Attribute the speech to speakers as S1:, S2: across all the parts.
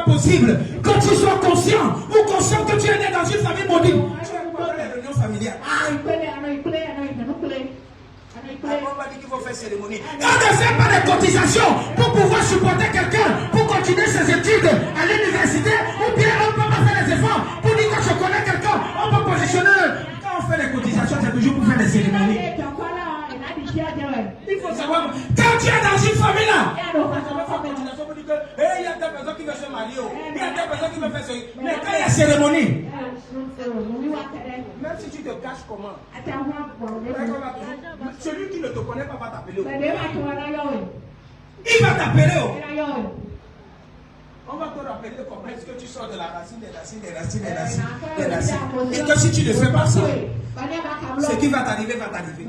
S1: possible que tu sois conscient ou conscient que tu es né dans une famille maudite. Tu es pendant les réunions familiales. On va dire qu'il faut faire cérémonie. Et on ne fait pas de cotisation pour pouvoir supporter quelqu'un pour continuer ses études à l'université. Ou bien on ne peut pas faire les efforts pour dire que je connais quelqu'un. On peut positionner. Quand on fait les cotisations, c'est toujours pour faire des cérémonies. Il faut savoir, quand tu es dans une famille là, il y a des personnes qui veulent se marier, il y a des personnes qui veulent faire ce. Mais quand il y a cérémonie, même si tu te caches comment, celui qui ne te connaît pas va t'appeler. Il va t'appeler. On va te rappeler comment est-ce que tu sors de la racine, des racines. Et que si tu ne fais pas ça, ce qui va t'arriver, va t'arriver.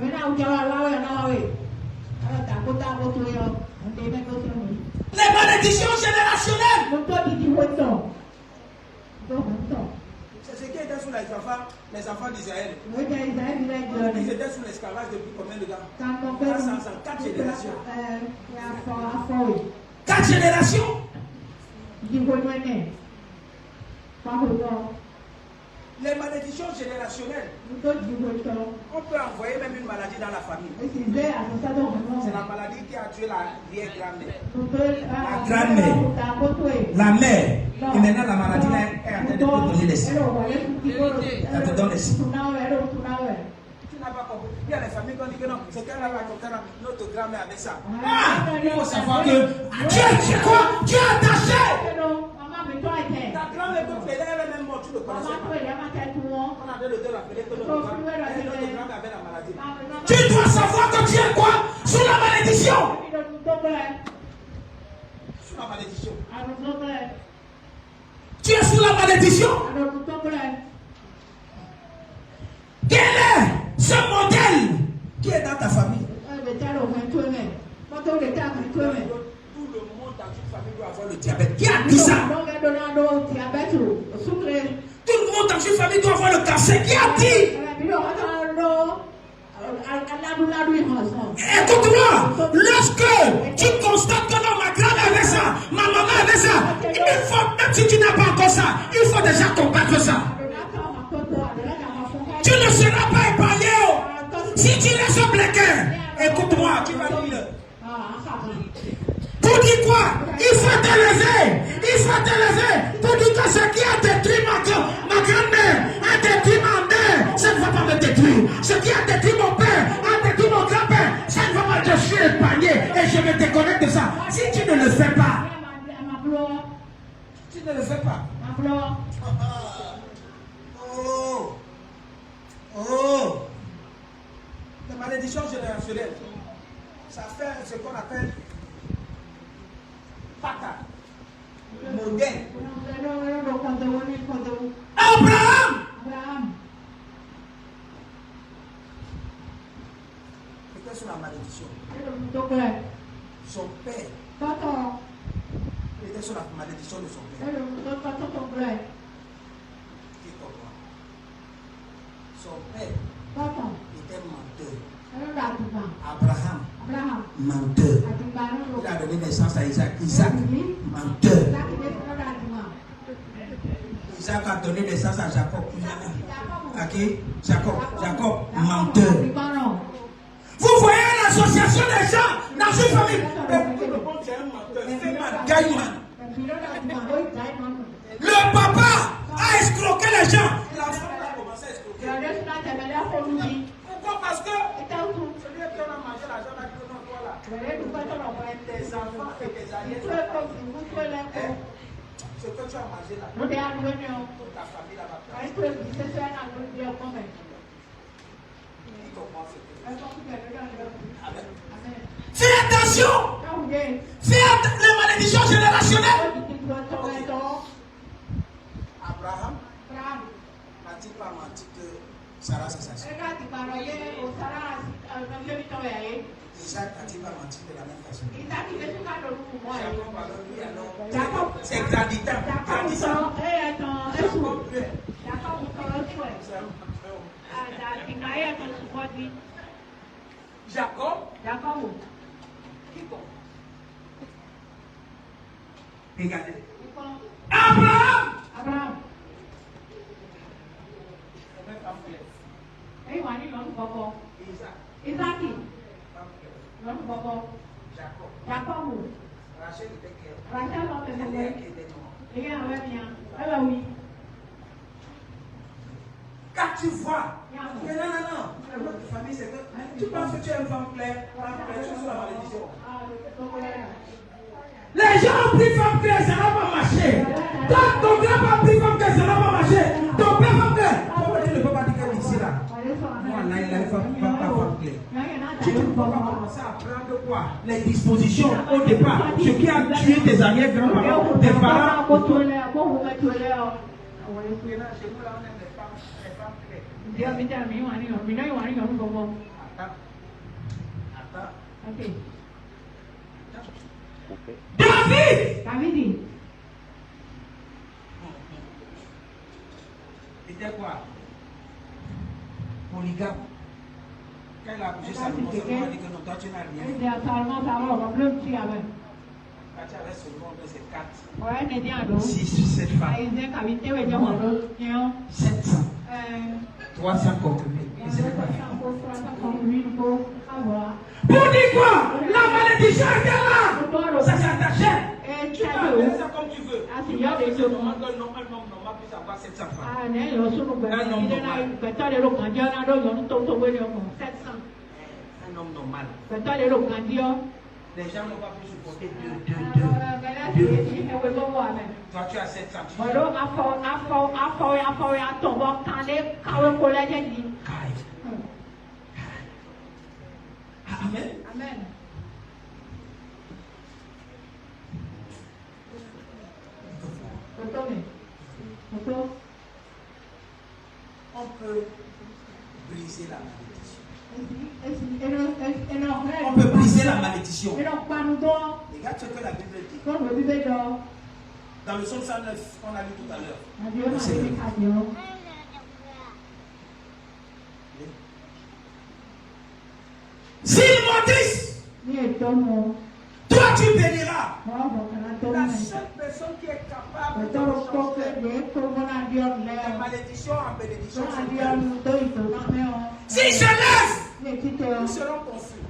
S1: Les malédictions générationnelles. C'est ce qui était sous les enfants d'Israël. Ils étaient sous l'esclavage depuis combien de temps? 4 générations. 4 générations. Les malédictions générationnelles. On peut envoyer même une maladie dans la famille. C'est la maladie qui a tué la vieille grand-mère. La grand-mère. La mère. Et maintenant la maladie là est en train de te donner des signes. Elle te donne des signes. Tu n'as pas compris. Il y a les familles qui ont dit que non, c'est qu'elle a notre grand-mère avec ça. Ah, il faut savoir que Dieu, c'est quoi? Dieu a attaché. Ta grand-mère peut plaider, elle est même morte, tu ne connaissais pas. On avait le deux rappeler que notre grand-mère avait la maladie. Tu dois savoir que tu es quoi? Sous la malédiction. Sous la malédiction. Tu es sous la malédiction. Quel est ce modèle qui est dans ta famille? Tout le monde dans une famille doit avoir le diabète. Qui a dit ça? Tout le monde dans une famille doit avoir le cancer. Qui a dit? Écoute-moi, lorsque tu constates que non, ma grand-mère avait ça, ma maman avait ça, il faut, même si tu n'as pas encore ça, il faut déjà combattre ça. Tu ne seras pas épargné. Si tu laisses bloquer, écoute-moi, tu vas dire. Pour dire quoi? Il faut t'élever. Il faut t'élever. Pour dire que ce qui a détruit ma grand-mère, a détruit ma mère, ça ne va pas me détruire. Ce qui a détruit mon père, a détruit mon grand-père, ça ne va pas. Je suis épargné et je me déconnecte de ça. Si tu ne le fais pas, tu ne le fais pas. Oh, la malédiction générationnelle, ça fait ce qu'on appelle pata, modèle. Abraham. C'était sur la malédiction. Son père. Il était sur la malédiction de son père. Son père était menteur. Abraham, menteur. Il a donné naissance à Isaac. Isaac, menteur. Isaac a donné naissance à Jacob. À qui? Jacob, menteur. Vous voyez l'association des gens dans une famille. Le papa a escroqué les gens. La femme a commencé à escroquer. Pourquoi? Parce que celui qui a mangé l'argent a dit que non, toi là. Tes enfants et tes alliés. Ce que tu as mangé là. Toute ta famille là-bas. Fais attention. Fais les malédictions générationnelles. Abraham n'a-t-il pas menti que Sarah c'est sa soeur? Isaac n'a-t-il pas menti de la même façon? Jacob, c'est grandissant. Jacob. Qui compte? Regardez. tu vois. Mais non. Notre famille, c'est que tu penses que tu es une femme claire, tu es sur la malédiction. Les gens ont pris femme claire, ça n'a pas marché. Ton grand a pris femme claire, ça n'a pas marché. Ton père femme claire. Pourquoi tu ne peux pas dire que ici là? Moi, là, il a pas femme claire. Tu ne peux pas commencer à prendre quoi? Les dispositions au départ. Ce qui a tué tes arrière-grands-parents, tes parents. David! C'était quoi? Polygame. Quand il a accouché Salomon, Salomon a dit que non, toi tu n'as rien. Quand tu avais seulement c'est 4, 6, 7 femmes. 700. 300 comprimés. Pour dire quoi? La malédiction était là. Ça s'attachait. Tu peux appeler ça comme tu veux. Tu peux appeler ça normal, un homme normal puisse avoir 700 femmes. Un homme normal. Un homme normal. Les gens n'ont pas pu supporter 2. Toi tu as 700. Amen.
S2: Amen.
S1: On peut briser la malédiction.
S2: On peut briser la
S1: malédiction. Regarde ce que la Bible dit. Dans le psaume 109 qu'on a lu tout à l'heure. S'ils maudissent, toi tu béniras. La seule personne qui est capable de changer la malédiction en bénédiction, s'ils se lèvent, ils seront confus.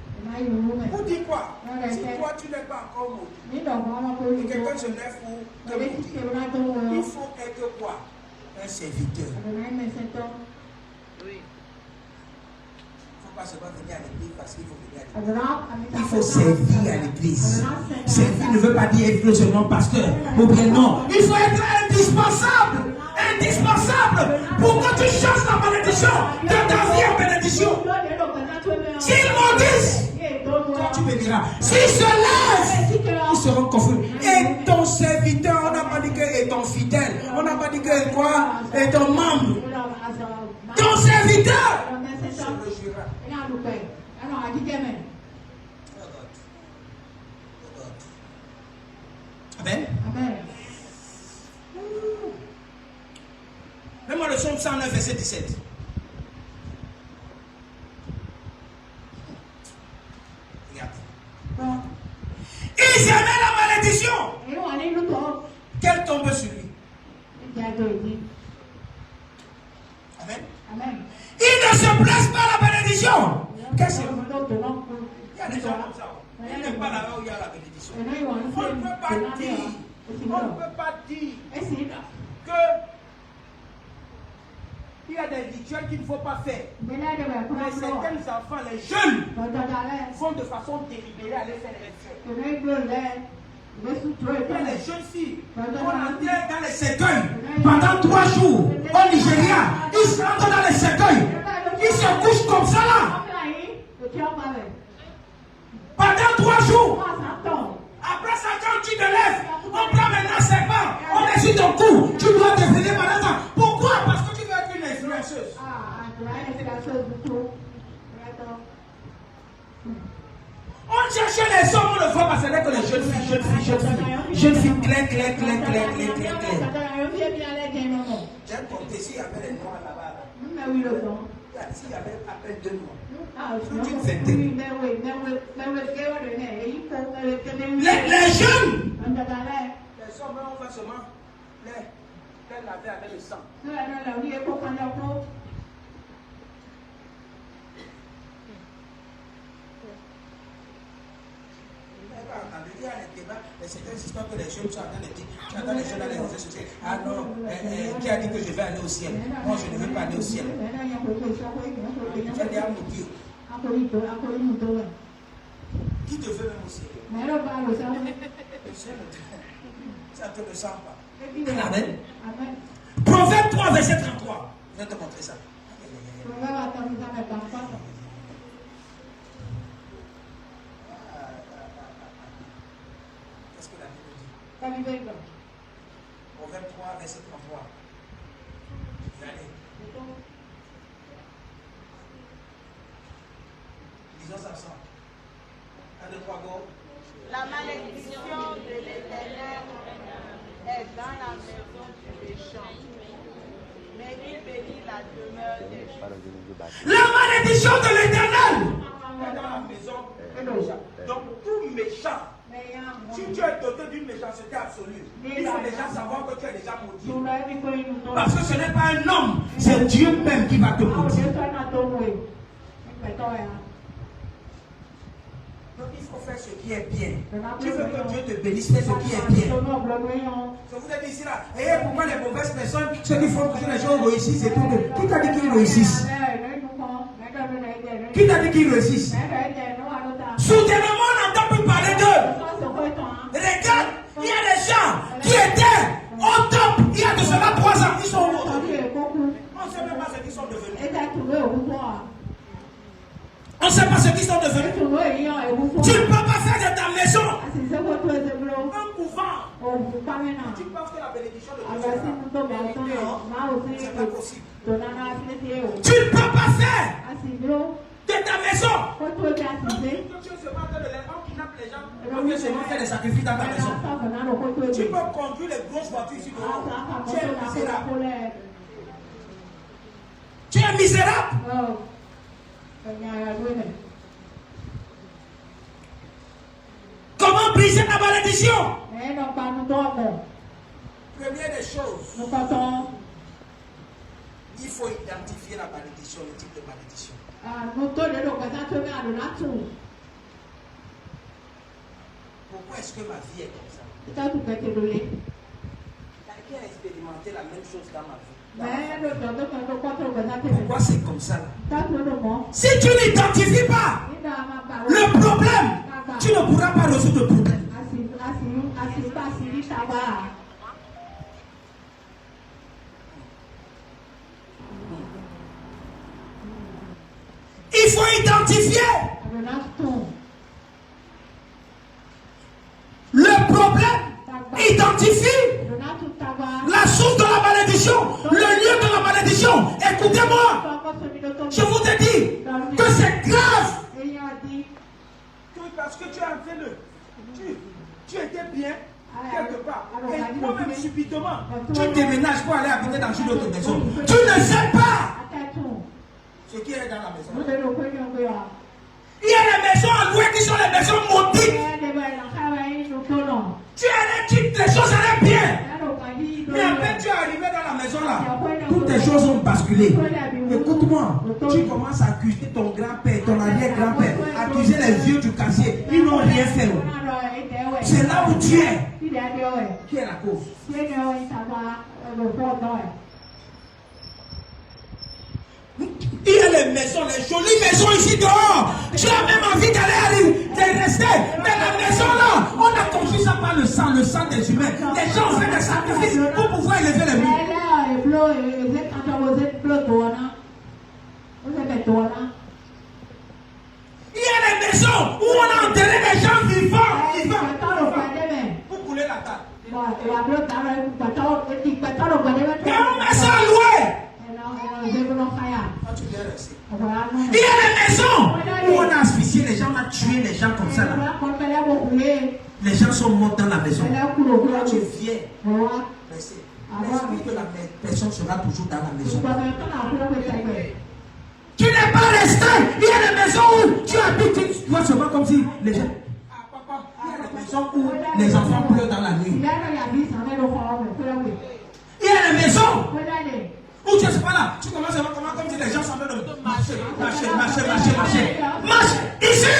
S1: Vous dites quoi? Si toi tu n'es pas encore maudit, et quelqu'un se lève pour te maudire, il faut être quoi? Un serviteur. Pas seulement venir à l'église parce qu'il faut venir à l'église. Il faut servir à l'église. Servir ne veut pas dire être seulement pasteur. Ou bien non. Il faut être indispensable. Indispensable pour que tu changes la malédiction de ta vie en bénédiction. S'ils maudissent, toi tu béniras. S'ils se lèvent, ils seront confus. Et ton serviteur, on n'a pas dit que est ton fidèle. On n'a pas dit que quoi est ton membre. Ton serviteur. Amen.
S2: Amen.
S1: Mets-moi le psaume 109, verset 17. Regarde. Ils aimaient la malédiction. Qu'elle tombe sur lui. Amen.
S2: Amen.
S1: Il ne se place pas à la bénédiction. Qu'est-ce que c'est? Il y a des gens comme ça. Ils n'aiment pas là où il y a la bénédiction. On ne peut pas dire que il y a des rituels qu'il ne faut pas faire. Mais certains enfants, les jeunes, font de façon délibérée aller faire les rituels. Les jeunes filles, on entrait dans les cercueils pendant 3 jours au Nigeria. Ils se rentrent dans les cercueils. Ils se couchent comme ça là. Pendant 3 jours. Après ça, quand tu te lèves, on prend maintenant ses pas. On est sur ton cou. Tu dois devenir malade. Pourquoi? Parce que tu veux être une influenceuse. On cherchait les hommes, on le voit parce que les jeunes filles, clair. J'ai compté s'il y avait les noirs là-bas. S'il y avait à peine 2 mois. Toute une vingtaine. Les jeunes. Les hommes, on va seulement les laver avec le sang. Il y a les débats, les c'est une histoire que les jeunes, tu entends les jeunes dans les réseaux sociaux. Ah non, qui a dit que je vais aller au ciel? Moi, je ne veux pas aller au ciel. Tu as déjà mourir. Qui te veut même au ciel? Ça ne te le sent pas. Amen. Proverbe 3, verset 33. Je vais te montrer ça. Qu'est-ce que la Bible dit? Proverbe 3, verset 33. Allez. Lisons ça ensemble. 1, 2, 3, go.
S2: La malédiction de l'Éternel est dans la maison du méchant, mais il bénit la demeure des justes.
S1: La malédiction de l'Éternel est dans la maison du méchant. Donc tout méchant, si tu es doté d'une méchanceté absolue, il faut déjà savoir que tu es déjà maudit. Parce que ce n'est pas un homme, c'est Dieu même qui va te maudire. Donc il faut faire ce qui est bien. Tu veux que Dieu te bénisse, fais ce qui est bien. Je vous ai dit ici là, et pourquoi les mauvaises personnes, ceux qui font que les gens réussissent et tout, qui t'a dit qu'ils réussissent? Qui t'a dit qu'ils réussissent? Soudainement, on n'entend plus parler d'eux. Regarde, il y a des gens qui étaient au top il y a de cela 3 ans, qui sont aujourd'hui. On ne sait même pas ce qu'ils sont devenus. On ne sait pas ce qu'ils sont devenus. Tu ne peux pas faire de ta maison un couvent. Tu penses que la bénédiction de Dieu c'est pas possible. Tu ne peux pas faire de ta maison. On vient seulement faire des sacrifices dans ta maison. Tu peux conduire les grosses voitures ici dehors. Tu es misérable. Tu es misérable. Comment briser la malédiction? Première des choses, il faut identifier la malédiction, le type de malédiction. Pourquoi est-ce que ma vie est comme ça? Quelqu'un a expérimenté la même chose dans ma vie. Pourquoi c'est comme ça? Si tu n'identifies pas le problème, tu ne pourras pas résoudre le problème. Il faut identifier le problème. Identifie la source de la malédiction, le lieu de la malédiction. Écoutez-moi, je vous ai dit que c'est grave. Parce que tu es en train de... Tu étais bien quelque part. Et toi-même, subitement, tu déménages pour aller habiter dans une autre maison. Tu ne sais pas ce qui est dans la maison. Il y a les maisons allouées qui sont les maisons maudites. Tu quittes, les choses allaient bien. Mais après, tu es arrivé dans la maison là. Toutes les choses ont basculé. Écoute-moi, tu commences à accuser ton grand-père, ton arrière-grand-père, accuser les vieux du quartier. Ils n'ont rien fait. C'est là où tu es. Qui est la cause? Il y a les maisons, les jolies maisons ici dehors. Tu as même envie d'aller rester. Mais la maison là, on a construit ça par le sang des humains. Les gens font des sacrifices pour pouvoir élever les murs. Il y a les maisons où on a enterré les gens vivants. Pour couler la table. Mais on met ça à louer. Il y a les maisons où on a asphyxié les gens, on a tué les gens comme ça là. Les gens sont morts dans la maison. Quand tu viens, l'esprit de la personne sera toujours dans la maison. Tu n'es pas resté. Il y a des maisons où tu habites, tu vois seulement comme si les gens... Il y a des maisons où les enfants pleurent dans la nuit. Il y a des maisons où tu ne sais pas là, tu commences à voir comment comme si les gens sont en train de marcher. Marche ici.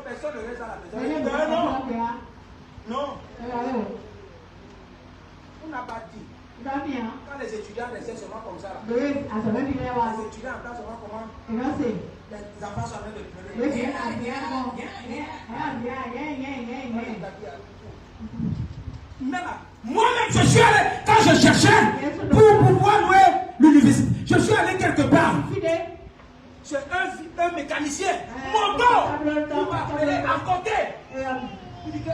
S1: Personne ne reste à la maison. Non. On n'a pas dit. Quand les étudiants restaient seulement comme ça, les étudiants en place seulement comment les enfants sont en train de pleurer. Mais là, moi-même je suis allé, quand je cherchais pour pouvoir louer l'université, je suis allé quelque part. C'est un mécanicien, moto, qui m'a appelé à côté. Il dit que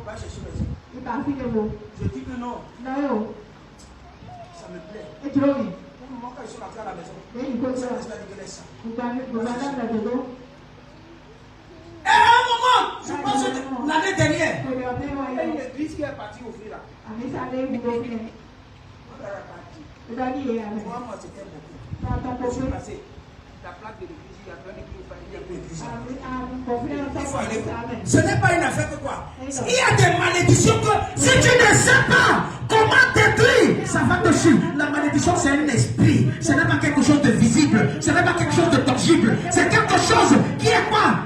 S1: va chercher mes. Je dis que non. Ça me plaît. Moi, quand je suis rentré à la maison, je me suis et à un moment, je pense que l'année dernière, il y a une église qui est partie offrir là. Moi, c'était beaucoup. Je suis passé. La plaque de l'église, il y a plein d'églises. Ce n'est pas une affaire que quoi. Il y a des malédictions que si tu ne sais pas comment détruire, ça va te suivre. La malédiction, c'est un esprit. Ce n'est pas quelque chose de visible. Ce n'est pas quelque chose de tangible. C'est quelque chose qui est quoi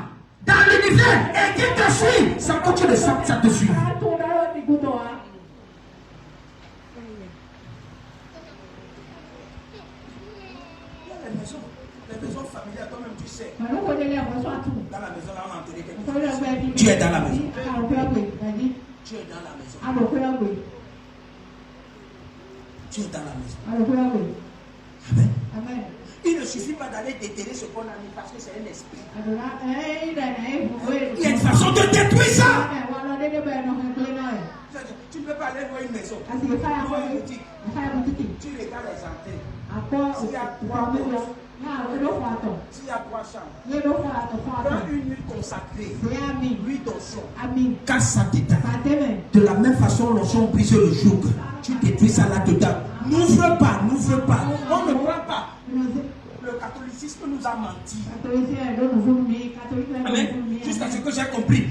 S1: dans l'univers et qui te suit. Sans que tu le saches, ça te suit. Les maisons familiales, toi-même tu sais. Dans la maison, là, on a enterré quelque chose. Tu es dans la maison. Tu es dans la maison. Tu es dans la maison. Amen. Amen. Il ne suffit pas d'aller déterrer ce qu'on a mis parce que c'est un esprit. Il y a une façon de détruire ça. Tu ne peux pas aller voir une maison. Tu regardes les entrées. S'il y a 3 portes. S'il y a 3 chambres, prends une nuit consacrée, lui d'onction, casse sa tête. De la même façon, l'onction brise le joug. Tu détruis ça là-dedans. N'ouvre pas, n'ouvre pas. On ne prend pas. Le catholicisme nous a menti. Amen. Jusqu'à ce que j'ai compris.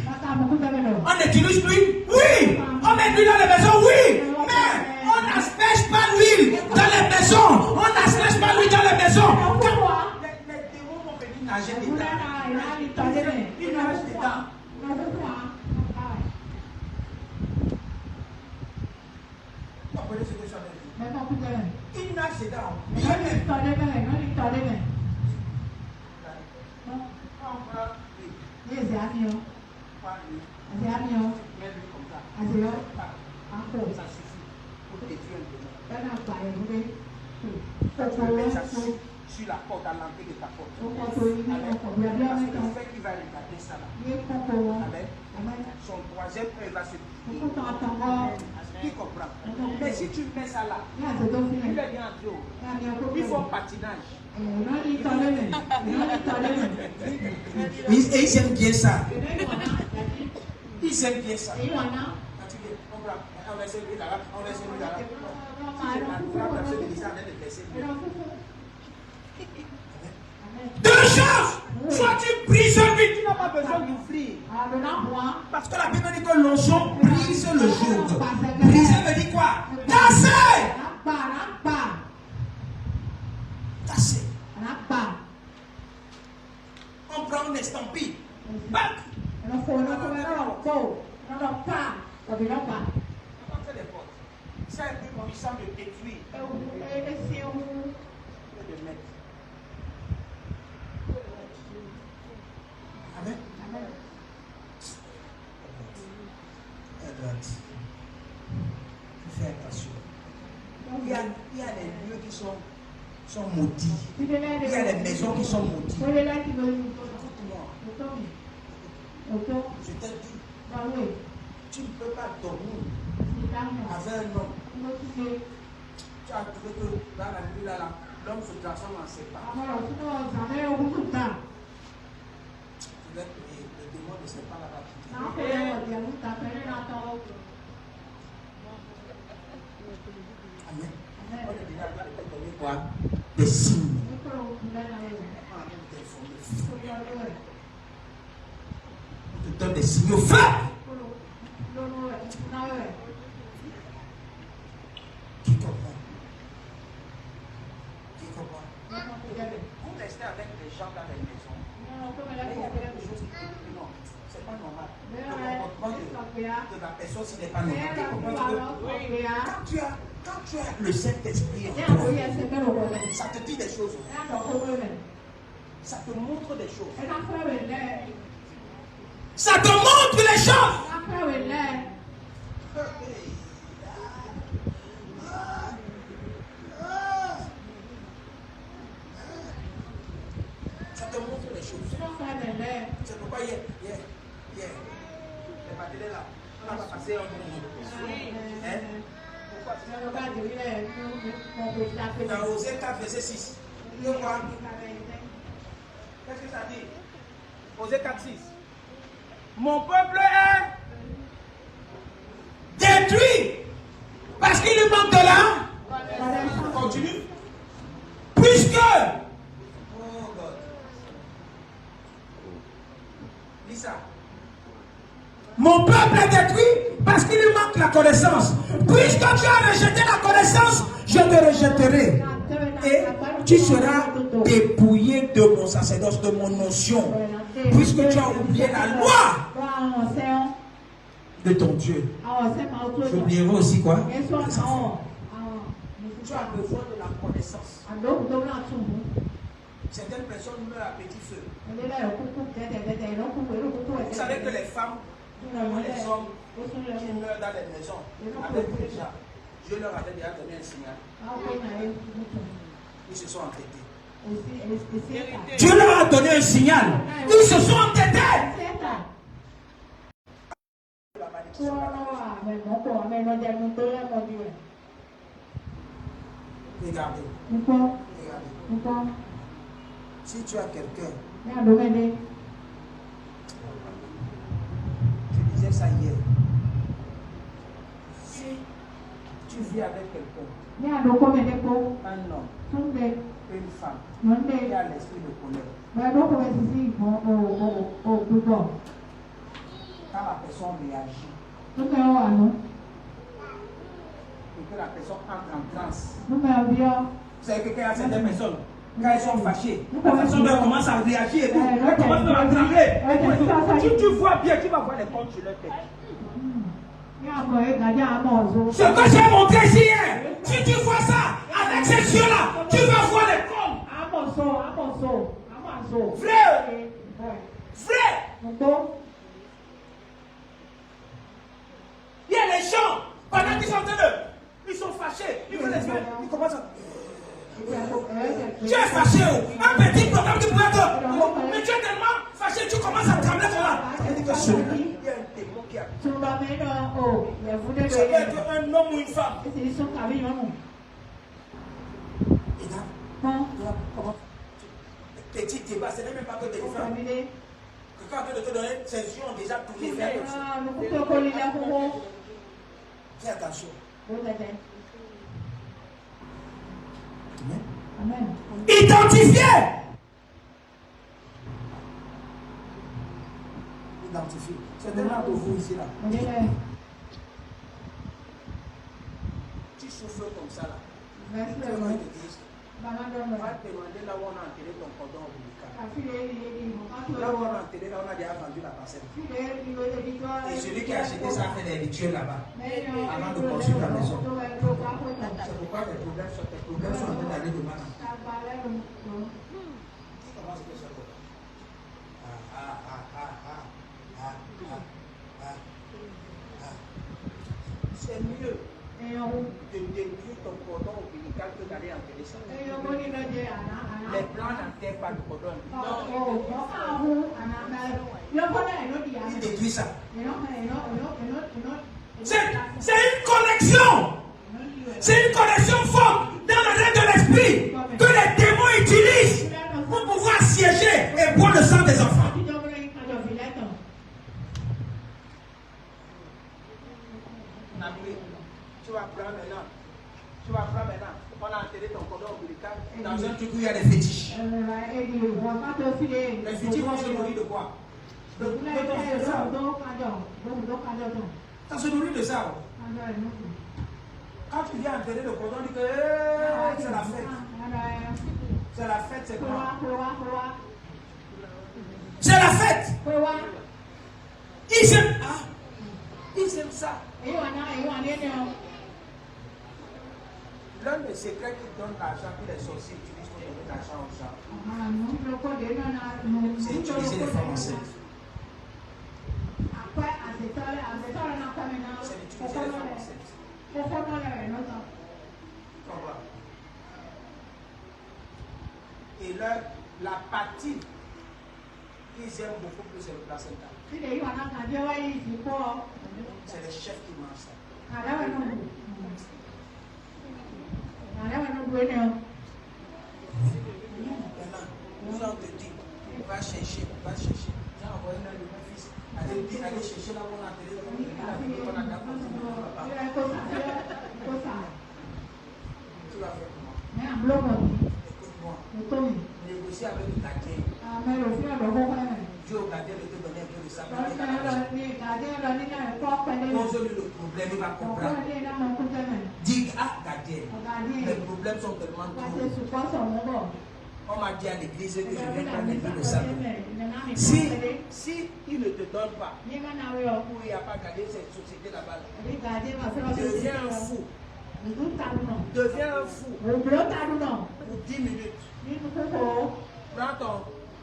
S1: On utilise l'huile, oui. On met l'huile dans les maisons, oui. Mais on n'asperge pas l'huile dans les maisons. On n'asperge pas l'huile dans les maisons. Les démons vont venir nager dedans. Ils nagent dedans. Vous comprenez ce que je suis en train de dire? Il nage dedans. Bien même. Ça suffit pour détruire un démon. Sur la porte, à l'entrée de ta porte. Parce que le fait qu'il va regarder ça là. Amen. Son troisième œil va se plier. Qui comprend? Mais si tu mets ça là, il est bien en haut. Il faut patinage. Et ils aiment bien ça. Ils aiment bien ça. Quand tu viens, on va essayer lui là, on va essayer lui là. Deux choses. Soit tu brises lui, tu n'as pas besoin d'ouvrir. Parce que la Bible dit que l'onction brise le joug. Briser veut dire quoi? Casser. Casser. On prend une estampille. Bac. On fait les portes. Ça est plus puissant de détruire que de mettre. Amen. Fais attention. Il y a des lieux qui sont maudits. Il y a des maisons qui sont maudites. Écoute-moi. Je t'ai dit, tu ne peux pas dormir avec un homme. Tu as trouvé que dans la nuit là, l'homme se transforme en serpent. Le démon ne sait pas là-bas. Amen. On est déjà en train de te donner quoi? Des signes. On te donne des signaux forts. Qui comprend? Vous restez avec les gens dans les maisons. Mais il y a quelque chose qui dit non, c'est pas normal. Le comportement de la personne, ce n'est pas normal. Quand tu as le Saint-Esprit en toi, ça te dit des choses. Ça te montre des choses. Ça te montre les choses. Ça te montre les choses. C'est pourquoi hier, les bâtiment là, on n'a pas passé un bon moment. Dans Osée 4, verset 6. Qu'est-ce que ça dit? Osée 4, 6. Mon peuple est détruit parce qu'il lui manque de la. Continue. Puisque. Oh God. Lis ça. Mon peuple est détruit parce qu'il lui manque la connaissance. Puisque tu as rejeté la connaissance, je te rejetterai. Et tu seras dépouillé de mon sacerdoce, de mon notion. Puisque tu as oublié la loi de ton Dieu. J'oublierai aussi quoi? Tu as besoin de la connaissance. Certaines personnes meurent à petit feu. Vous savez que les femmes, les hommes qui meurent dans les maisons, avec déjà, Dieu leur avait déjà donné un signal. Ils se sont entêtés. Dieu leur a donné un signal. Ils se sont entêtés. Regardez. Regardez. Si tu as quelqu'un, je disais ça hier. Si tu vis avec quelqu'un, un homme, une femme, qui a l'esprit de colère, quand la personne réagit, et que la personne entre en transe, vous savez que quand il y a certaines personnes, quand elles sont fâchées, la personne commence à réagir et tout, elle commence à trembler. Si tu vois bien, tu vas voir les comptes sur leur tête. Ce que j'ai montré ici hier, si tu vois ça, avec ces yeux-là, tu vas voir les comptes. Frère, il y a les gens, pendant qu'ils sont en train de, ils sont fâchés, ils commencent à. Tu es fâché, un petit problème qui pourrait être. Mais tu es tellement fâché, tu commences à trembler comme là. Il y a un démon qui a. Ça peut être un homme ou une femme. Et là, comment? Petit débat, ce n'est même pas que des femmes. Quelqu'un de te donner, ses yeux ont déjà tourné vers comme ça. Fais attention. Amen. Identifier. Identifier. C'est tellement de vous ici là. Tu souffres comme ça là. On va te demander là où on a enterré ton cordon ombilical. Là où on a enterré, là on a déjà vendu la parcelle. Et celui qui a acheté ça a fait des rituels là-bas avant de construire la maison. C'est pourquoi les problèmes sont en train d'aller de mal en pis. Comment est-ce que c'est bon? C'est mieux de détruire ton cordon ombilical que d'aller enterrer ça. Les blancs n'enterrent pas le cordon ombilical. Ils détruisent ça. C'est une connexion. C'est une connexion forte dans le règne de l'esprit que les démons utilisent pour pouvoir siéger et boire le sang des enfants. Tu vas prendre maintenant. On a enterré ton cordon ombilical dans un truc où il y a des fétiches. Les fétiches vont se nourrir de quoi? Ça se nourrit de ça. Quand tu viens enterrer le cordon, on dit que c'est la fête. C'est la fête, c'est quoi? C'est la fête. Ils aiment, ils aiment ça. L'un des secrets qui donne l'argent que les sorciers utilisent pour donner l'argent aux gens, c'est utiliser les femmes enceintes. C'est d'utiliser les femmes enceintes. Et la partie qu'ils aiment beaucoup plus, c'est le placenta. C'est les chefs qui mangent ça. Maintenant, nous on te dit, va chercher. J'ai envoyé un de mon fils. Allez chercher là où on a téléphone. Tu vas faire comment? Écoute-moi. Négocier avec le gardien. Dieu au gardien de te donner un peu de ça. Pose-lui le problème, il va comprendre. Dis, gardien, les problèmes sont tellement trop. On m'a dit à l'église que je viens prendre les billes de ça. Si il ne te donne pas, ou il n'y a pas gardé cette société là-bas, deviens un fou. Deviens un fou. Pour 10 minutes.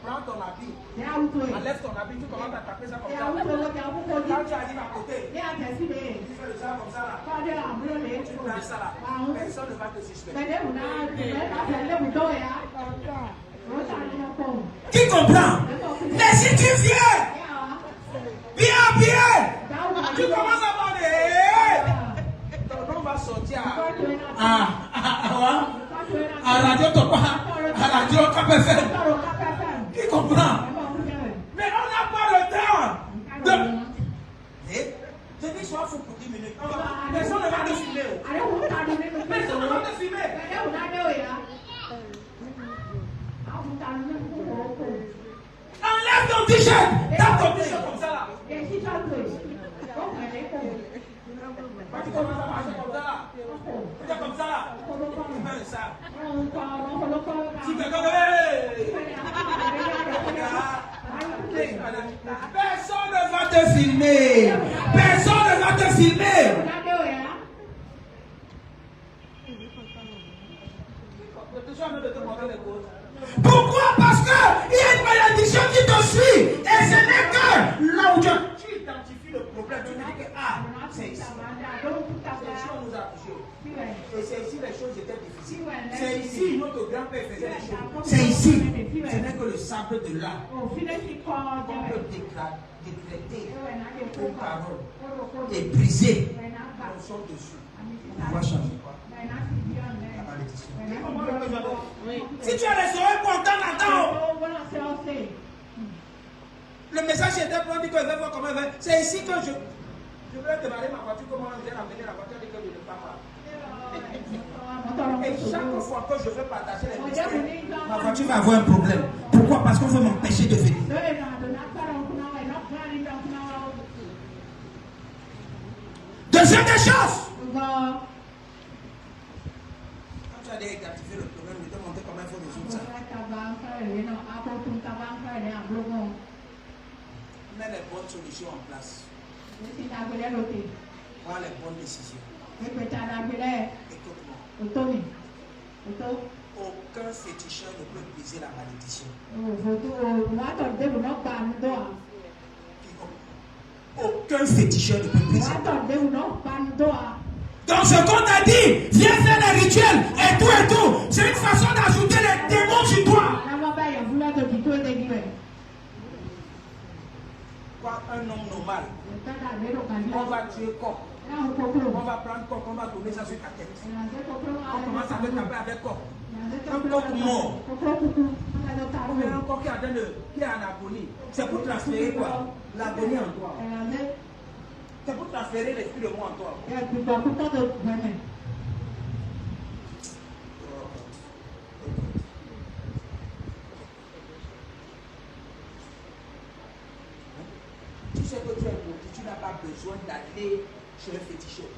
S1: Prends ton habit. Enlève ton habit, tu commences à taper ça comme ça. Quand tu arrives à côté, tu fais le ça comme ça là. Tu prends ça là. Personne ne va te suspecter. Qui comprend? Mais si tu viens, tu commences à parler. Ton nom va sortir à Radio Topa, à Radio KPFM. Qui comprend? Mais on n'a pas le temps. Je dis sois fou pour 10 minutes. Personne ne va te filmer. Personne ne va te filmer. Enlève ton t-shirt. Tape ton t-shirt comme ça là. Quand tu commences à marcher comme ça là, tu fais comme ça là, tu fais ça. Tu fais comme ça. Personne ne va te filmer. Personne ne va te filmer. Pourquoi? Parce qu'il y a une malédiction qui te suit. Et ce n'est que là où tu identifies le problème, tu te dis que c'est ici. C'est ici on nous a touché. Et c'est ici les choses étaient difficiles. C'est ici notre grand-père faisait les choses. C'est ici. Ce n'est que le sable de là. On peut décréter une parole et briser l'onction dessus. On va changer quoi? La malédiction. Si tu as les oreilles pour entendre, attends. Le message était pour dire que je vais voir comment il va. C'est ici que je vais démarrer ma voiture, comment on vient amener la voiture avec le papa. Et chaque fois que je veux partager les messages, ma voiture va avoir un problème. Pourquoi? Parce qu'on veut m'empêcher de venir. Deuxième des choses. Quand tu as identifié le problème, je vais te montrer comment il faut résoudre ça. Mets les bonnes solutions en place. Prends les bonnes décisions. Écoute-moi. Aucun féticheur ne peut briser la malédiction. Aucun féticheur ne peut briser. Donc ce qu'on t'a dit, viens faire les rituels et tout, c'est une façon d'ajouter les démons sur toi. Quoi, un homme normal, on va tuer coq. On va prendre coq, on va donner ça sur ta tête. On commence à te taper avec coq. Un coq mort. Un coq qui est en agonie. C'est pour transférer quoi? L'agonie en toi. C'est pour transférer l'esprit de moi en toi. Tu sais que tu es maudit, tu n'as pas besoin d'aller chez un féticheur.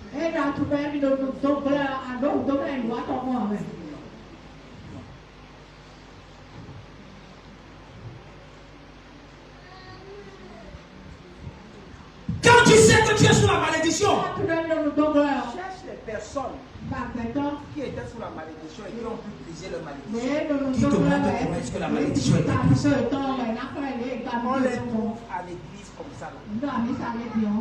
S1: que tu es sous la malédiction, cherche les personnes qui étaient sous la malédiction et qui ont pu briser leur malédiction. Qui te montrent comment est-ce que la malédiction était brisée. On les trouve à l'église comme ça là.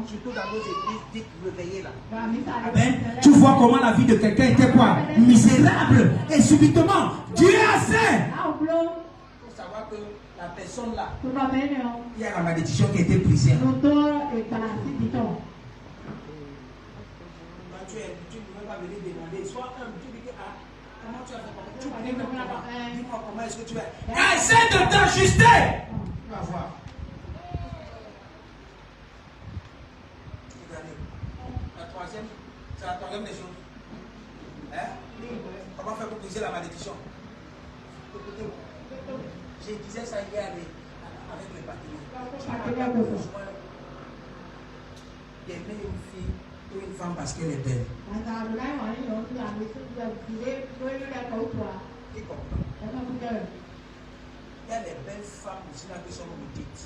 S1: Surtout dans nos églises dites réveillées là. Amen. Tu vois comment la vie de quelqu'un était quoi? Misérable. Et subitement, Dieu a fait. Il faut savoir que la personne là, il y a la malédiction qui a été brisée. Tu ne peux pas venir demander. Sois humble. Tu dis que comment tu as fait? Tu pries comment? Dis-moi comment est-ce que tu as. Essaie de t'ajuster. Tu vas voir. Regardez. La troisième, c'est la troisième des choses. Hein? Comment faire pour briser la malédiction? Écoutez-moi. Je disais ça hier avec mes partenaires. D'aimer une fille ou une femme parce qu'elle est belle. Qui comprend? Il y a des belles femmes aussi là qui sont maudites.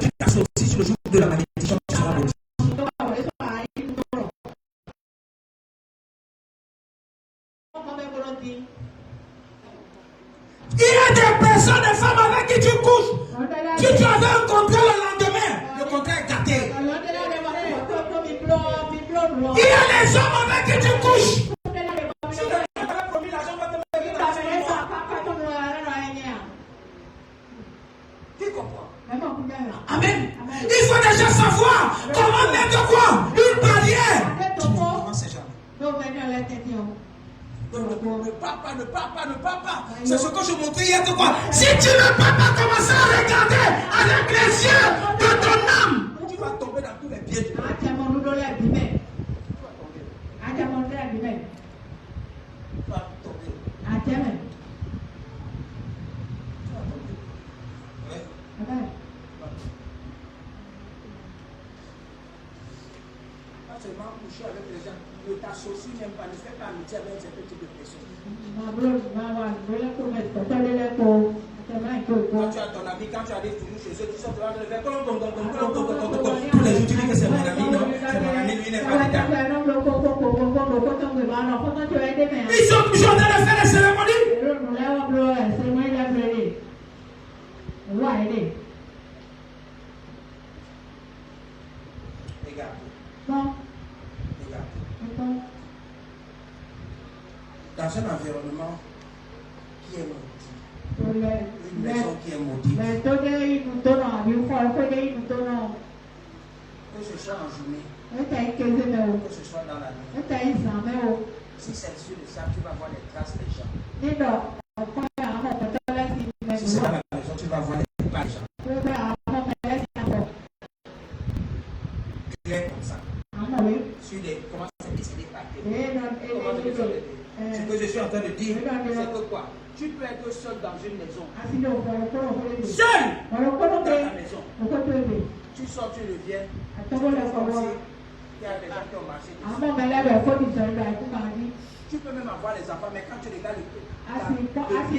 S1: Tu t'associes sur le jour de la malédiction, tu seras maudit. Il y a des personnes, des femmes avec qui tu couches. Si tu avais un contrat le lendemain, le contrat est gâté. Il y a des hommes avec qui tu couches. Si tu n'as promis l'argent, va te mettre dans le tu comprends? Amen. Il faut déjà savoir comment mettre quoi? Une barrière. Tu ne commences jamais. Ne pars pas. C'est ce que je montrais hier que quoi? Si tu ne peux pas commencer à regarder avec les yeux de ton âme, tu vas tomber dans tous les pieds du monde. Tu vas tomber. Pas seulement coucher avec les gens, ne t'associe même pas, ne fais pas amitié avec un certain type de personnes. Quand tu as ton ami, quand tu arrives toujours chez eux, tu sors de là, tu le fais tous les jours, tu dis que c'est mon ami, non, c'est mon ami, lui n'est pas dedans. Ils sont toujours en train de faire les cérémonies. Regarde. Dans un environnement qui est maudit, une maison qui est maudite, que ce soit en journée, que ce soit dans la nuit, si c'est sur le sable, tu vas voir les traces des gens. Si c'est dans la maison, tu vas voir les pas des gens. Clair comme ça. Sur des, comment c'est décidé par ce que je suis en train de dire, c'est que quoi? Tu peux être seul dans une maison. Seul dans ta maison. Tu sors, tu reviens. Tu fais comme si il y a des gens qui ont marché dessus. Tu peux même avoir les enfants, mais quand tu regardes le pied,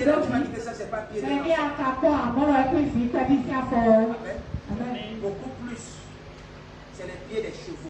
S1: là, tu vas dire que ça, c'est pas pied de l'enfant. Beaucoup plus. C'est les pieds des chevaux.